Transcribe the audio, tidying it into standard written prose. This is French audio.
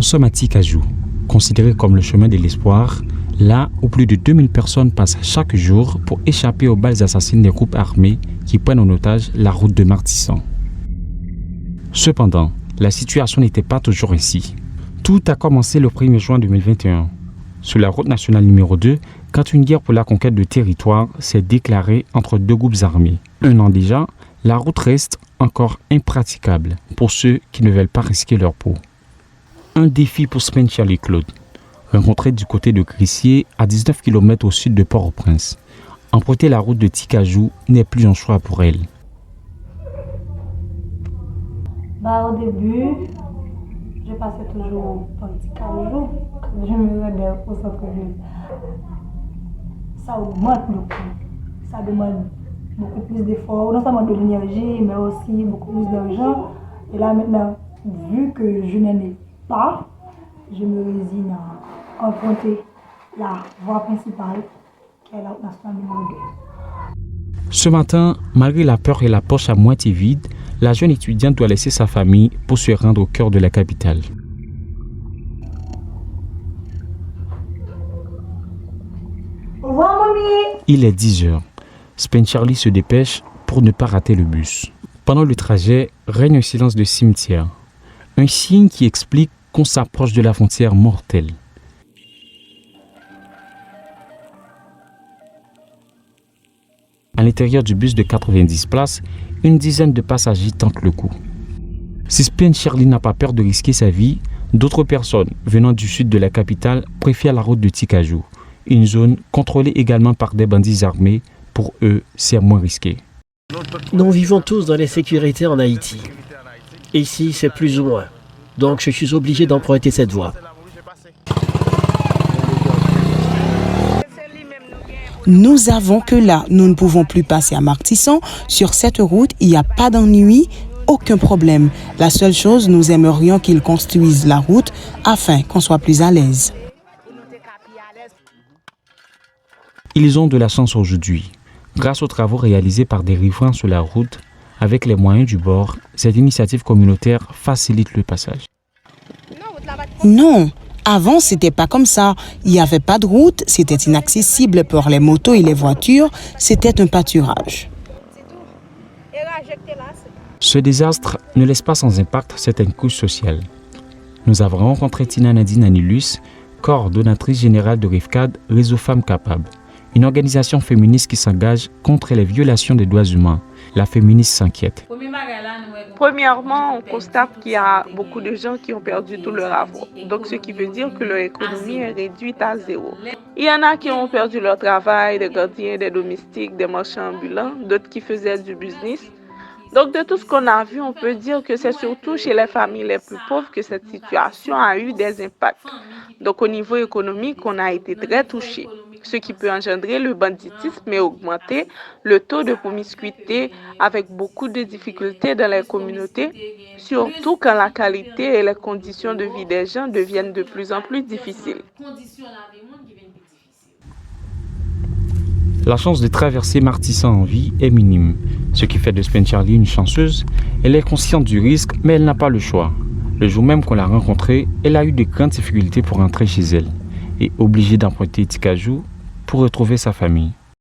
sommes à Tikajou, considéré comme le chemin de l'espoir, là où plus de 2000 personnes passent chaque jour pour échapper aux balles assassines des groupes armés qui prennent en otage la route de Martissan. Cependant, la situation n'était pas toujours ainsi. Tout a commencé le 1er juin 2021, sur la route nationale numéro 2, quand une guerre pour la conquête de territoire s'est déclarée entre deux groupes armés. Un an déjà, la route reste encore impraticable pour ceux qui ne veulent pas risquer leur peau. Un défi pour Spenchali Claude, rencontré du côté de Crissier, à 19 km au sud de Port-au-Prince. Emprunter la route de Tikajou n'est plus un choix pour elle. Au début, je passais toujours par Tikajou. Je me rendais au centre-ville. Ça augmente le coût. Ça demande beaucoup plus d'efforts, non seulement de l'énergie, mais aussi beaucoup plus d'argent. Et là maintenant, vu que je n'en ai pas, je me résigne à emprunter la voie principale, qui est la route nationale numéro 2. Ce matin, malgré la peur et la poche à moitié vide, la jeune étudiante doit laisser sa famille pour se rendre au cœur de la capitale. Au revoir, mamie! Il est 10 heures. Spenchali se dépêche pour ne pas rater le bus. Pendant le trajet, règne un silence de cimetière. Un signe qui explique qu'on s'approche de la frontière mortelle. À l'intérieur du bus de 90 places, une dizaine de passagers tentent le coup. Si Spenchali n'a pas peur de risquer sa vie, d'autres personnes venant du sud de la capitale préfèrent la route de Tikajou, une zone contrôlée également par des bandits armés. Pour eux, c'est moins risqué. Nous vivons tous dans l'insécurité en Haïti. Ici, c'est plus ou moins. Donc, je suis obligé d'emprunter cette voie. Nous avons que là, nous ne pouvons plus passer à Martissan. Sur cette route, il n'y a pas d'ennui, aucun problème. La seule chose, nous aimerions qu'ils construisent la route afin qu'on soit plus à l'aise. Ils ont de la chance aujourd'hui. Grâce aux travaux réalisés par des riverains sur la route, avec les moyens du bord, cette initiative communautaire facilite le passage. Non, avant, c'était pas comme ça. Il n'y avait pas de route, c'était inaccessible pour les motos et les voitures, c'était un pâturage. Ce désastre ne laisse pas sans impact certaines couches sociales. Nous avons rencontré Tina Nadine Anilus, coordonnatrice générale de RIFCAD, Réseau Femmes Capables, une organisation féministe qui s'engage contre les violations des droits humains. La féministe s'inquiète. Premièrement, on constate qu'il y a beaucoup de gens qui ont perdu tout leur avoir. Donc, ce qui veut dire que leur économie est réduite à zéro. Il y en a qui ont perdu leur travail, des gardiens, des domestiques, des marchands ambulants, d'autres qui faisaient du business. Donc, de tout ce qu'on a vu, on peut dire que c'est surtout chez les familles les plus pauvres que cette situation a eu des impacts. Donc, au niveau économique, on a été très touchés, ce qui peut engendrer le banditisme et augmenter le taux de promiscuité avec beaucoup de difficultés dans les communautés, surtout quand la qualité et les conditions de vie des gens deviennent de plus en plus difficiles. La chance de traverser Martissan en vie est minime, ce qui fait de Spenchali une chanceuse. Elle est consciente du risque, mais elle n'a pas le choix. Le jour même qu'on l'a rencontrée, elle a eu de grandes difficultés pour rentrer chez elle et obligée d'emprunter Tikajou pour retrouver sa famille.